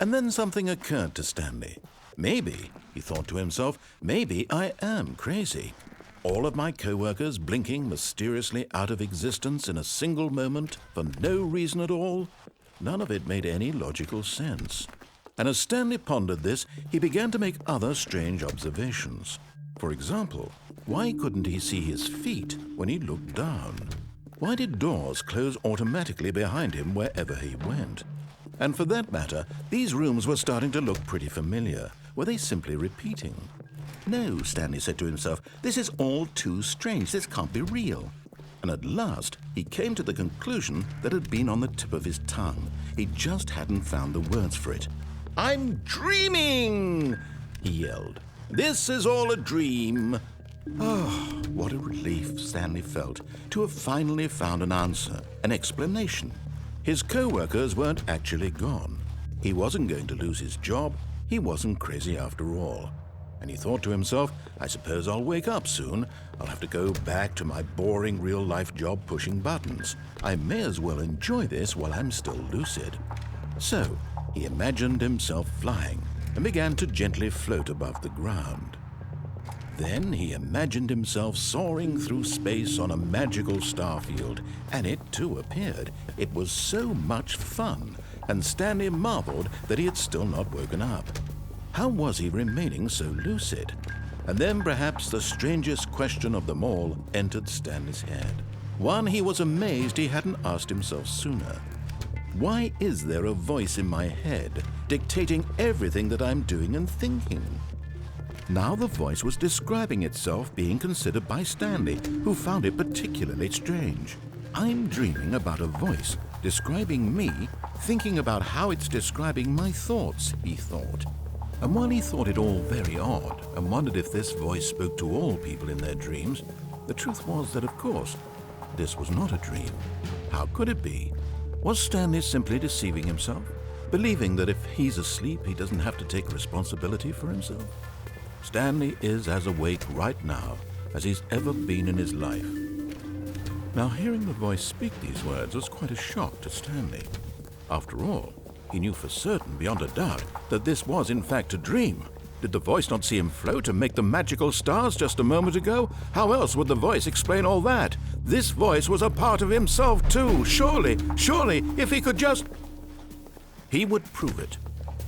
And then something occurred to Stanley. Maybe, he thought to himself, maybe I am crazy. All of my co-workers blinking mysteriously out of existence in a single moment for no reason at all. None of it made any logical sense. And as Stanley pondered this, he began to make other strange observations. For example, why couldn't he see his feet when he looked down? Why did doors close automatically behind him wherever he went? And for that matter, these rooms were starting to look pretty familiar. Were they simply repeating? No, Stanley said to himself, this is all too strange. This can't be real. And at last, he came to the conclusion that had been on the tip of his tongue. He just hadn't found the words for it. "I'm dreaming!" he yelled. "This is all a dream." Oh, what a relief Stanley felt to have finally found an answer, an explanation. His co-workers weren't actually gone. He wasn't going to lose his job. He wasn't crazy after all. And he thought to himself, I suppose I'll wake up soon. I'll have to go back to my boring real-life job pushing buttons. I may as well enjoy this while I'm still lucid. So he imagined himself flying and began to gently float above the ground. Then he imagined himself soaring through space on a magical starfield, and it too appeared. It was so much fun, and Stanley marveled that he had still not woken up. How was he remaining so lucid? And then perhaps the strangest question of them all entered Stanley's head. One he was amazed he hadn't asked himself sooner. Why is there a voice in my head dictating everything that I'm doing and thinking? Now the voice was describing itself being considered by Stanley, who found it particularly strange. I'm dreaming about a voice describing me, thinking about how it's describing my thoughts, he thought. And while he thought it all very odd and wondered if this voice spoke to all people in their dreams, the truth was that, of course, this was not a dream. How could it be? Was Stanley simply deceiving himself, believing that if he's asleep, he doesn't have to take responsibility for himself? Stanley is as awake right now as he's ever been in his life. Now, hearing the voice speak these words was quite a shock to Stanley. After all, he knew for certain, beyond a doubt, that this was in fact a dream. Did the voice not see him float and make the magical stars just a moment ago? How else would the voice explain all that? This voice was a part of himself too. Surely, if he could just... He would prove it.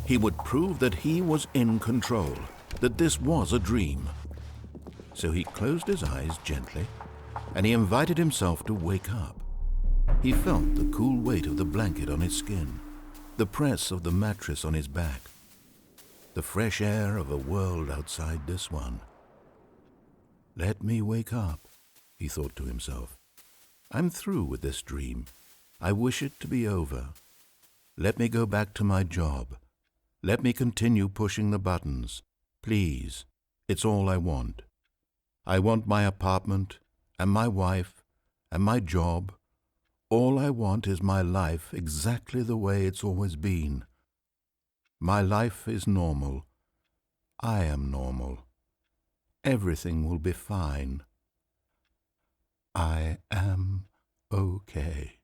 He would prove that he was in control, that this was a dream. So he closed his eyes gently, and he invited himself to wake up. He felt the cool weight of the blanket on his skin, the press of the mattress on his back, the fresh air of a world outside this one. Let me wake up, he thought to himself. I'm through with this dream. I wish it to be over. Let me go back to my job. Let me continue pushing the buttons. Please, it's all I want. I want my apartment and my wife and my job. All I want is my life exactly the way it's always been. My life is normal. I am normal. Everything will be fine. I am okay.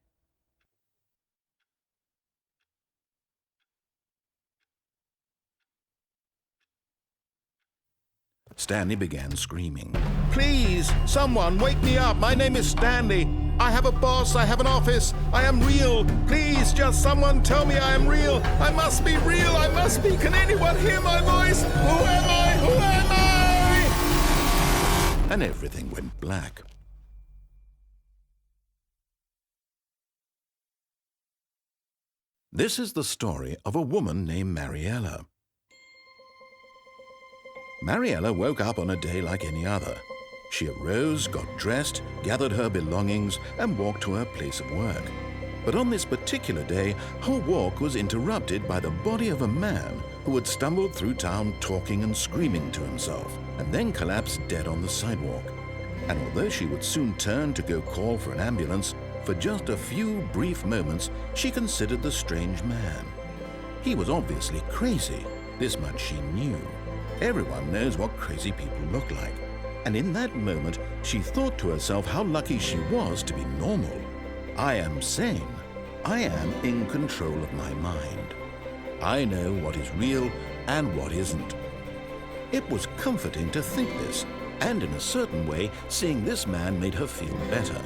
Stanley began screaming. Please, someone, wake me up. My name is Stanley. I have a boss. I have an office. I am real. Please, just someone tell me I am real. I must be real. I must be. Can anyone hear my voice? Who am I? Who am I? And everything went black. This is the story of a woman named Mariella. Mariella woke up on a day like any other. She arose, got dressed, gathered her belongings, and walked to her place of work. But on this particular day, her walk was interrupted by the body of a man who had stumbled through town talking and screaming to himself, and then collapsed dead on the sidewalk. And although she would soon turn to go call for an ambulance, for just a few brief moments, she considered the strange man. He was obviously crazy. This much she knew. Everyone knows what crazy people look like. And in that moment, she thought to herself how lucky she was to be normal. I am sane. I am in control of my mind. I know what is real and what isn't. It was comforting to think this, and in a certain way, seeing this man made her feel better.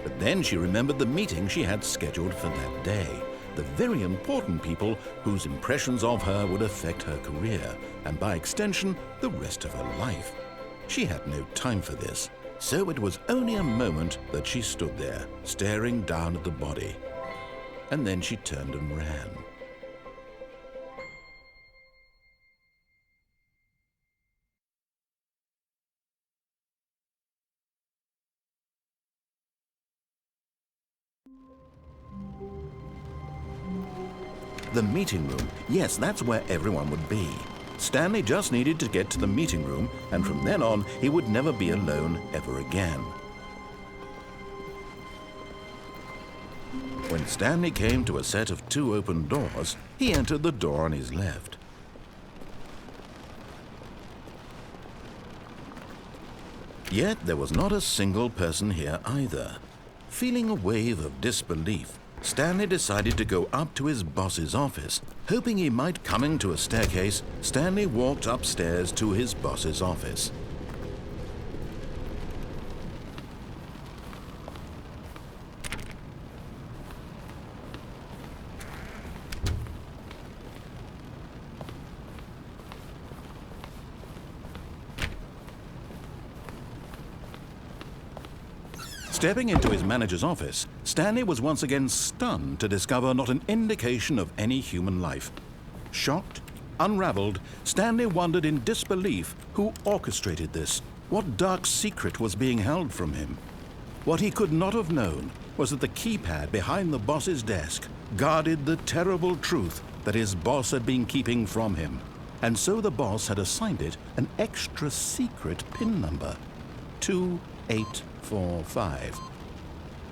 But then she remembered the meeting she had scheduled for that day, the very important people whose impressions of her would affect her career, and by extension, the rest of her life. She had no time for this, so it was only a moment that she stood there, staring down at the body. And then she turned and ran. The meeting room. Yes, that's where everyone would be. Stanley just needed to get to the meeting room, and from then on, he would never be alone ever again. When Stanley came to a set of 2 open doors, he entered the door on his left. Yet there was not a single person here either. Feeling a wave of disbelief, Stanley decided to go up to his boss's office. Hoping he might come to a staircase, Stanley walked upstairs to his boss's office. Stepping into his manager's office, Stanley was once again stunned to discover not an indication of any human life. Shocked, unraveled, Stanley wondered in disbelief who orchestrated this, what dark secret was being held from him. What he could not have known was that the keypad behind the boss's desk guarded the terrible truth that his boss had been keeping from him, and so the boss had assigned it an extra secret PIN number, 2845.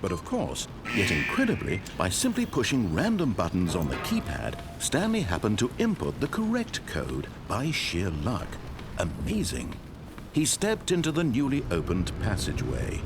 But of course, yet incredibly, by simply pushing random buttons on the keypad, Stanley happened to input the correct code by sheer luck. Amazing. He stepped into the newly opened passageway.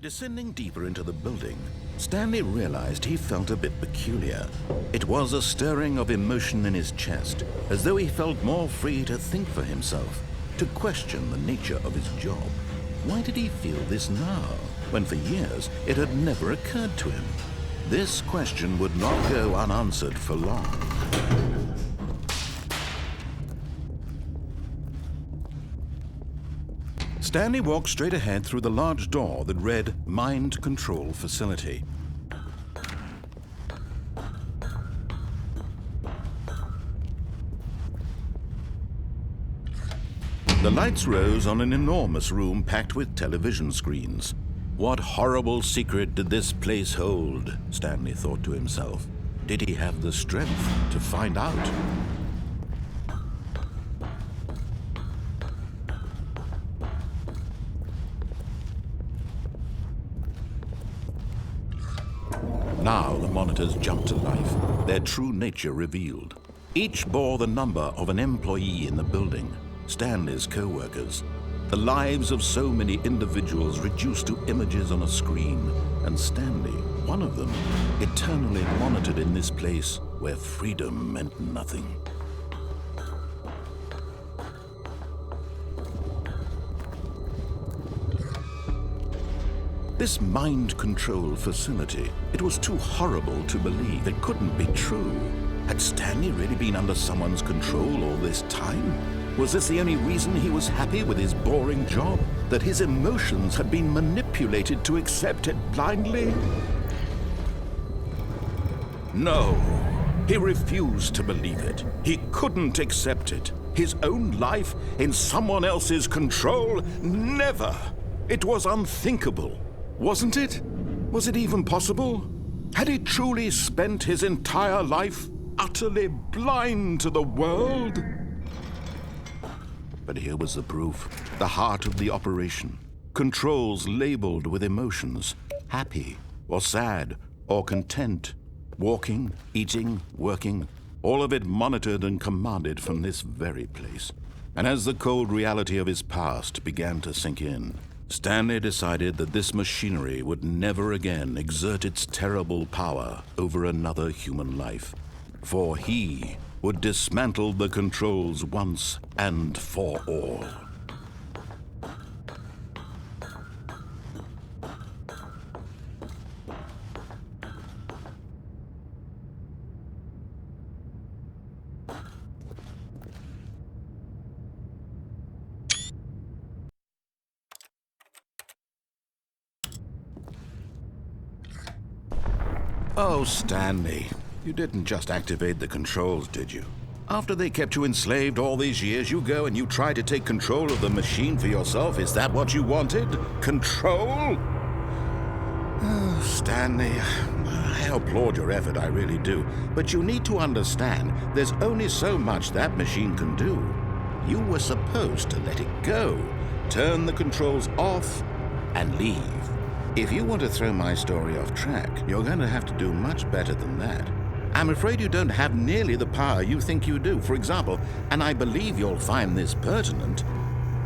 Descending deeper into the building, Stanley realized he felt a bit peculiar. It was a stirring of emotion in his chest, as though he felt more free to think for himself, to question the nature of his job. Why did he feel this now, when for years it had never occurred to him? This question would not go unanswered for long. Stanley walked straight ahead through the large door that read Mind Control Facility. The lights rose on an enormous room packed with television screens. What horrible secret did this place hold? Stanley thought to himself. Did he have the strength to find out? Now the monitors jumped to life, their true nature revealed. Each bore the number of an employee in the building, Stanley's co-workers. The lives of so many individuals reduced to images on a screen, and Stanley, one of them, eternally monitored in this place where freedom meant nothing. This mind control facility, it was too horrible to believe. It couldn't be true. Had Stanley really been under someone's control all this time? Was this the only reason he was happy with his boring job? That his emotions had been manipulated to accept it blindly? No, he refused to believe it. He couldn't accept it. His own life in someone else's control? Never! It was unthinkable. Wasn't it? Was it even possible? Had he truly spent his entire life utterly blind to the world? But here was the proof, the heart of the operation. Controls labeled with emotions, happy or sad or content, walking, eating, working, all of it monitored and commanded from this very place. And as the cold reality of his past began to sink in, Stanley decided that this machinery would never again exert its terrible power over another human life. For he would dismantle the controls once and for all. Oh, Stanley, you didn't just activate the controls, did you? After they kept you enslaved all these years, you go and you try to take control of the machine for yourself. Is that what you wanted? Control? Oh, Stanley, I applaud your effort, I really do. But you need to understand, there's only so much that machine can do. You were supposed to let it go, turn the controls off, and leave. If you want to throw my story off track, you're going to have to do much better than that. I'm afraid you don't have nearly the power you think you do. For example, and I believe you'll find this pertinent,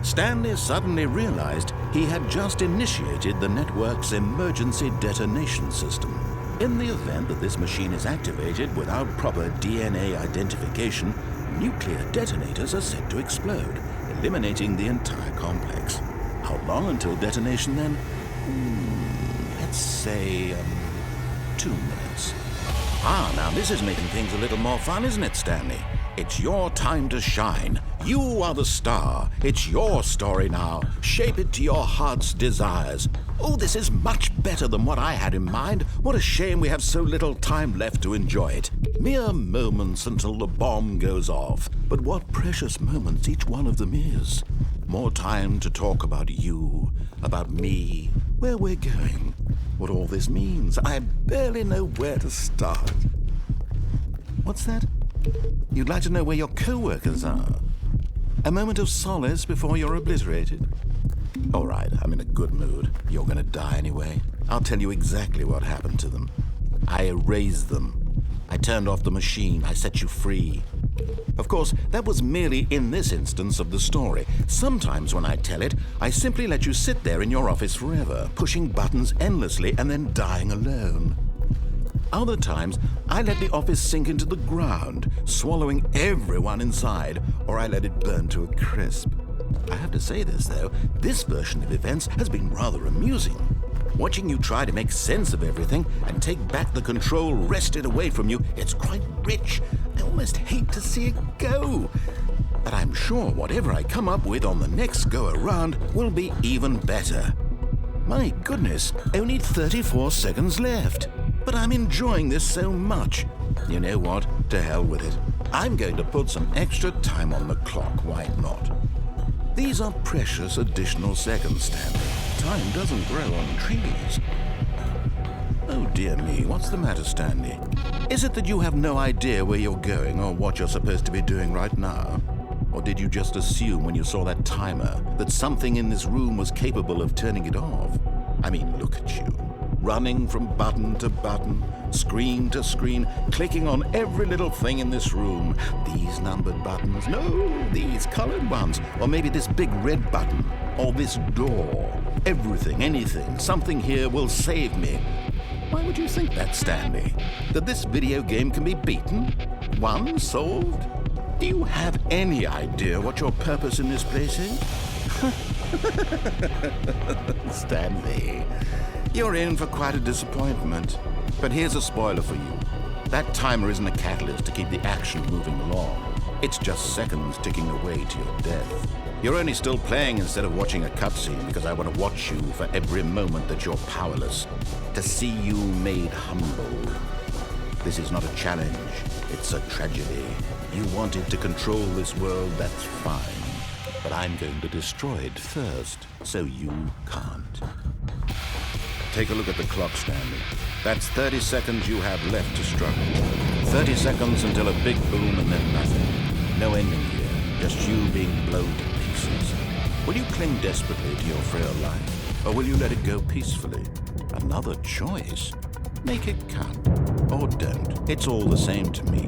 Stanley suddenly realized he had just initiated the network's emergency detonation system. In the event that this machine is activated without proper DNA identification, nuclear detonators are set to explode, eliminating the entire complex. How long until detonation then? Let's say 2 minutes. Now this is making things a little more fun, isn't it, Stanley? It's your time to shine. You are the star. It's your story now. Shape it to your heart's desires. Oh, this is much better than what I had in mind. What a shame we have so little time left to enjoy it. Mere moments until the bomb goes off. But what precious moments each one of them is. More time to talk about you, about me, where we're going, what all this means. I barely know where to start. What's that? You'd like to know where your co-workers are? A moment of solace before you're obliterated? All right, I'm in a good mood. You're going to die anyway. I'll tell you exactly what happened to them. I erased them. I turned off the machine. I set you free. Of course, that was merely in this instance of the story. Sometimes when I tell it, I simply let you sit there in your office forever, pushing buttons endlessly and then dying alone. Other times, I let the office sink into the ground, swallowing everyone inside, or I let it burn to a crisp. I have to say this, though, this version of events has been rather amusing. Watching you try to make sense of everything and take back the control wrested away from you, it's quite rich. I almost hate to see it go. But I'm sure whatever I come up with on the next go-around will be even better. My goodness, only 34 seconds left. But I'm enjoying this so much. You know what? To hell with it. I'm going to put some extra time on the clock. Why not? These are precious additional seconds, Stanley. Time doesn't grow on trees. Oh dear me, what's the matter, Stanley? Is it that you have no idea where you're going or what you're supposed to be doing right now? Or did you just assume when you saw that timer that something in this room was capable of turning it off? I mean, look at you. Running from button to button, screen to screen, clicking on every little thing in this room. These numbered buttons, no, these colored ones. Or maybe this big red button, or this door. Everything, anything, something here will save me. Why would you think that, Stanley? That this video game can be beaten? Won? Solved? Do you have any idea what your purpose in this place is? Stanley, you're in for quite a disappointment. But here's a spoiler for you. That timer isn't a catalyst to keep the action moving along. It's just seconds ticking away to your death. You're only still playing instead of watching a cutscene because I want to watch you for every moment that you're powerless, to see you made humble. This is not a challenge, it's a tragedy. You wanted to control this world, that's fine. But I'm going to destroy it first, so you can't. Take a look at the clock, Stanley. That's 30 seconds you have left to struggle. 30 seconds until a big boom and then nothing. No ending here, just you being blown to pieces. Will you cling desperately to your frail life, or will you let it go peacefully? Another choice. Make it count. Or don't. It's all the same to me.